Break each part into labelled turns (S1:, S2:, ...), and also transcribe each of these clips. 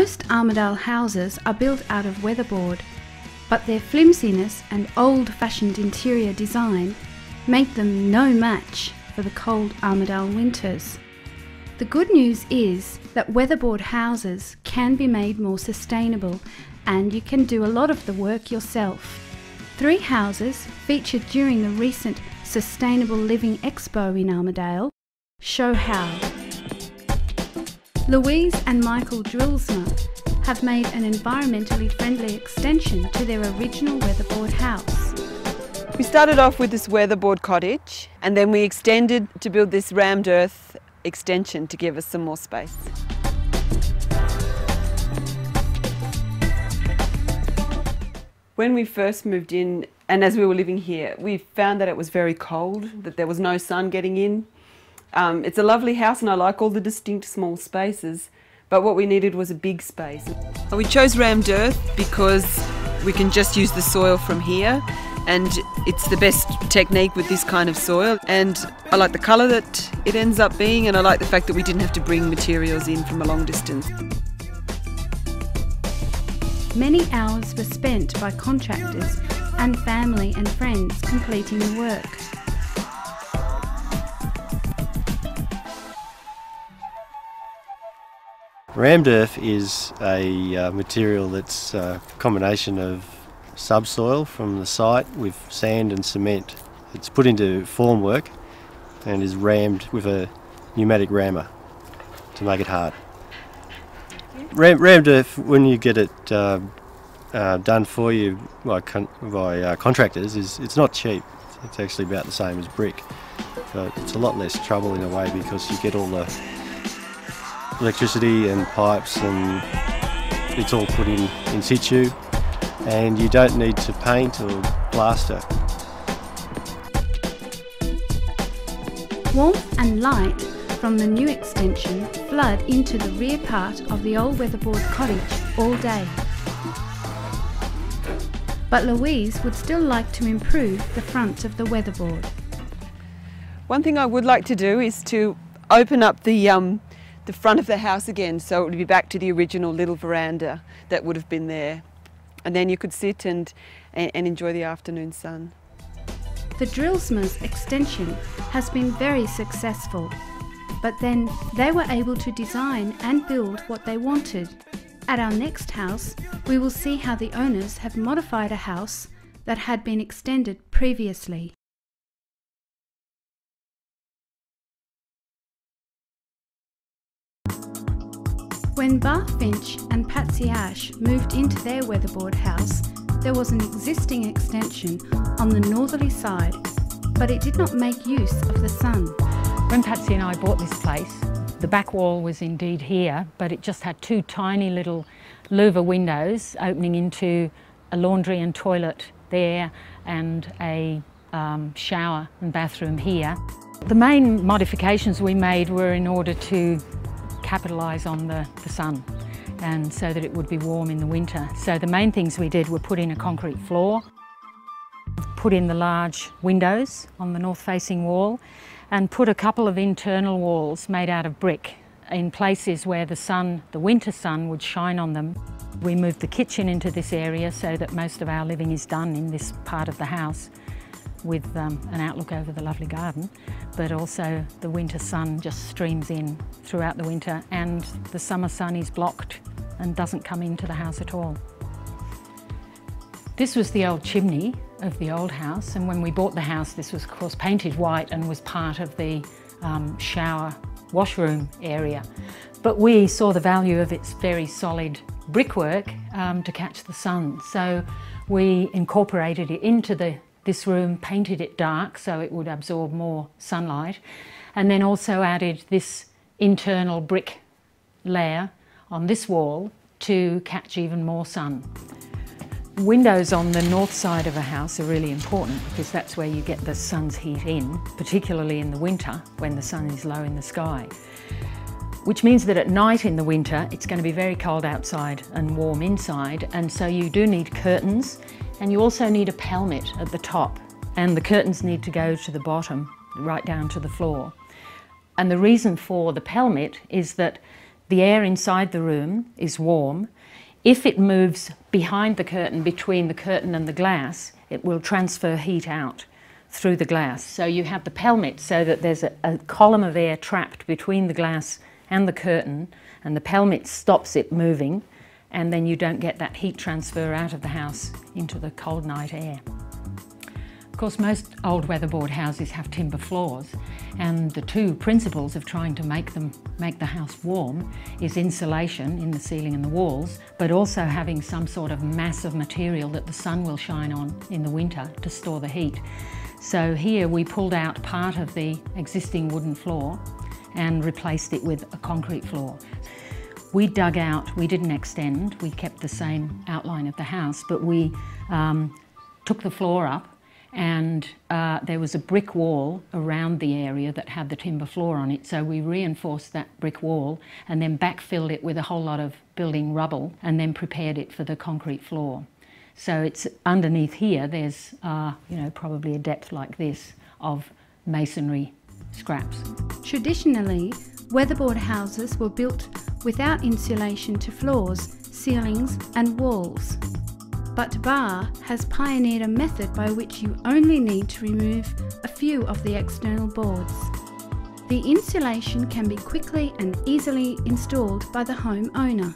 S1: Most Armidale houses are built out of weatherboard, but their flimsiness and old-fashioned interior design make them no match for the cold Armidale winters. The good news is that weatherboard houses can be made more sustainable, and you can do a lot of the work yourself. 3 houses featured during the recent Sustainable Living Expo in Armidale show how. Louise and Michael Drillsma have made an environmentally friendly extension to their original weatherboard house.
S2: We started off with this weatherboard cottage, and then we extended to build this rammed earth extension to give us some more space. When we first moved in, and as we were living here, we found that it was very cold, that there was no sun getting in. It's a lovely house and I like all the distinct small spaces, but what we needed was a big space. We chose rammed earth because we can just use the soil from here, and it's the best technique with this kind of soil, and I like the colour that it ends up being, and I like the fact that we didn't have to bring materials in from a long distance.
S1: Many hours were spent by contractors and family and friends completing the work.
S3: Rammed earth is a material that's a combination of subsoil from the site with sand and cement. It's put into formwork and is rammed with a pneumatic rammer to make it hard. Rammed earth, when you get it done for you by contractors, it's not cheap. It's actually about the same as brick. So it's a lot less trouble in a way because you get all the electricity and pipes, and it's all put in situ, and you don't need to paint or plaster.
S1: Warmth and light from the new extension flood into the rear part of the old weatherboard cottage all day. But Louise would still like to improve the front of the weatherboard.
S2: One thing I would like to do is to open up the front of the house again, so it would be back to the original little veranda that would have been there, and then you could sit and enjoy the afternoon sun.
S1: The Drillsma's extension has been very successful, but then they were able to design and build what they wanted. At our next house, we will see how the owners have modified a house that had been extended previously. When Bar Finch and Patsy Ash moved into their weatherboard house, there was an existing extension on the northerly side, but it did not make use of the sun.
S4: When Patsy and I bought this place, the back wall was indeed here, but it just had 2 tiny little louver windows opening into a laundry and toilet there, and a shower and bathroom here. The main modifications we made were in order to capitalise on the sun, and so that it would be warm in the winter. So the main things we did were put in a concrete floor, put in the large windows on the north-facing wall, and put a couple of internal walls made out of brick in places where the winter sun would shine on them. We moved the kitchen into this area so that most of our living is done in this part of the house, with an outlook over the lovely garden, but also the winter sun just streams in throughout the winter, and the summer sun is blocked and doesn't come into the house at all. This was the old chimney of the old house, and when we bought the house, this was of course painted white and was part of the shower washroom area. But we saw the value of its very solid brickwork to catch the sun, so we incorporated it into this room, painted it dark so it would absorb more sunlight, and then also added this internal brick layer on this wall to catch even more sun. Windows on the north side of a house are really important because that's where you get the sun's heat in, particularly in the winter when the sun is low in the sky. Which means that at night in the winter it's going to be very cold outside and warm inside, and so you do need curtains, and you also need a pelmet at the top, and the curtains need to go to the bottom, right down to the floor. And the reason for the pelmet is that the air inside the room is warm. If it moves behind the curtain, between the curtain and the glass, it will transfer heat out through the glass. So you have the pelmet so that there's a column of air trapped between the glass and the curtain, and the pelmet stops it moving, and then you don't get that heat transfer out of the house into the cold night air. Of course, most old weatherboard houses have timber floors, and the two principles of trying to make the house warm is insulation in the ceiling and the walls, but also having some sort of mass of material that the sun will shine on in the winter to store the heat. So here we pulled out part of the existing wooden floor and replaced it with a concrete floor. We dug out, we didn't extend, we kept the same outline of the house, but we took the floor up, and there was a brick wall around the area that had the timber floor on it, so we reinforced that brick wall and then backfilled it with a whole lot of building rubble and then prepared it for the concrete floor. So it's underneath here, there's probably a depth like this of masonry scraps.
S1: Traditionally, weatherboard houses were built without insulation to floors, ceilings and walls. But Bar has pioneered a method by which you only need to remove a few of the external boards. The insulation can be quickly and easily installed by the home owner.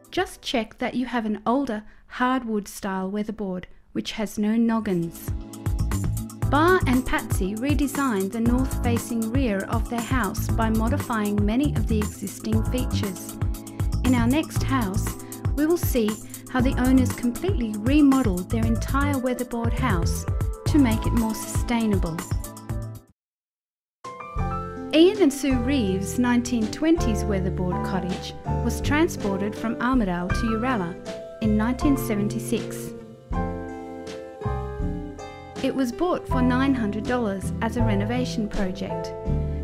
S1: Just check that you have an older hardwood style weatherboard which has no noggins. Bar and Patsy redesigned the north-facing rear of their house by modifying many of the existing features. In our next house, we will see how the owners completely remodeled their entire weatherboard house to make it more sustainable. Ian and Sue Reeves' 1920s weatherboard cottage was transported from Armidale to Uralla in 1976. It was bought for $900 as a renovation project.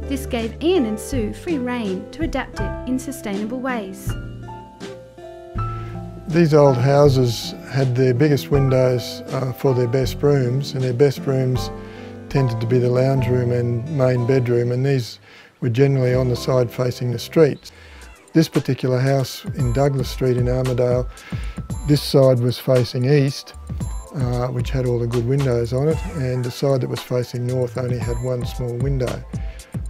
S1: This gave Ian and Sue free rein to adapt it in sustainable ways.
S5: These old houses had their biggest windows for their best rooms, and their best rooms tended to be the lounge room and main bedroom, and these were generally on the side facing the street. This particular house in Douglas Street in Armidale, this side was facing east, which had all the good windows on it, and the side that was facing north only had one small window.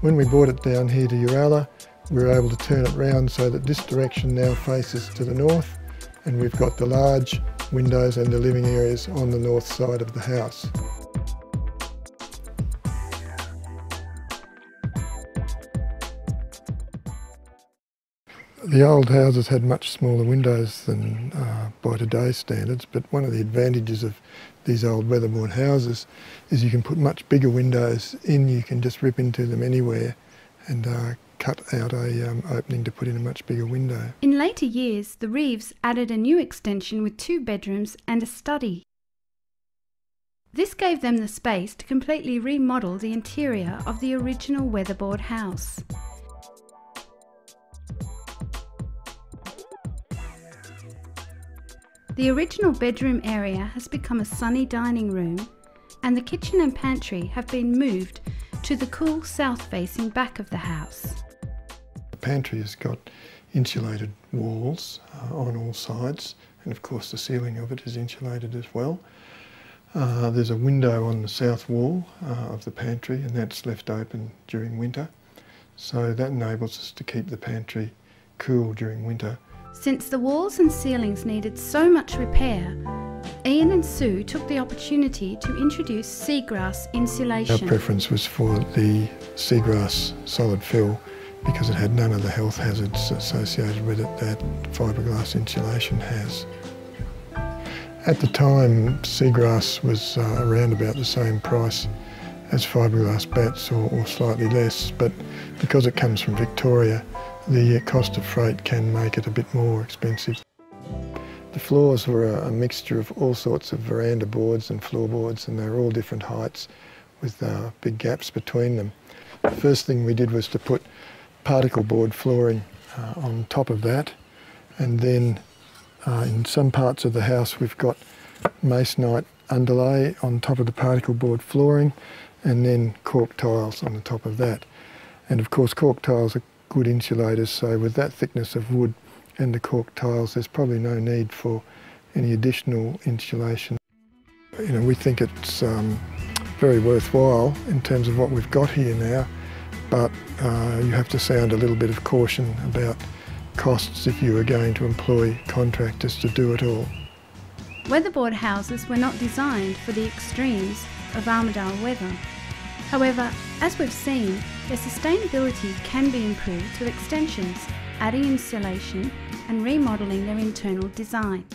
S5: When we brought it down here to Uralla, we were able to turn it round so that this direction now faces to the north, and we've got the large windows and the living areas on the north side of the house. The old houses had much smaller windows than by today's standards, but one of the advantages of these old weatherboard houses is you can put much bigger windows in. You can just rip into them anywhere and cut out a opening to put in a much bigger window.
S1: In later years, the Reeves added a new extension with 2 bedrooms and a study. This gave them the space to completely remodel the interior of the original weatherboard house. The original bedroom area has become a sunny dining room, and the kitchen and pantry have been moved to the cool south-facing back of the house.
S5: The pantry has got insulated walls on all sides, and of course the ceiling of it is insulated as well. There's a window on the south wall of the pantry, and that's left open during winter, so that enables us to keep the pantry cool during winter.
S1: Since the walls and ceilings needed so much repair, Ian and Sue took the opportunity to introduce seagrass insulation.
S5: Our preference was for the seagrass solid fill because it had none of the health hazards associated with it that fiberglass insulation has. At the time, seagrass was around about the same price as fiberglass bats or slightly less, but because it comes from Victoria, the cost of freight can make it a bit more expensive. The floors were a mixture of all sorts of veranda boards and floorboards, and they were all different heights with big gaps between them. The first thing we did was to put particle board flooring on top of that, and then in some parts of the house we've got masonite underlay on top of the particle board flooring, and then cork tiles on the top of that. And of course cork tiles are good insulators, so with that thickness of wood and the cork tiles, there's probably no need for any additional insulation. You know, we think it's very worthwhile in terms of what we've got here now, but you have to sound a little bit of caution about costs if you are going to employ contractors to do it all.
S1: Weatherboard houses were not designed for the extremes of Armidale weather. However, as we've seen, their sustainability can be improved through extensions, adding insulation and remodelling their internal design.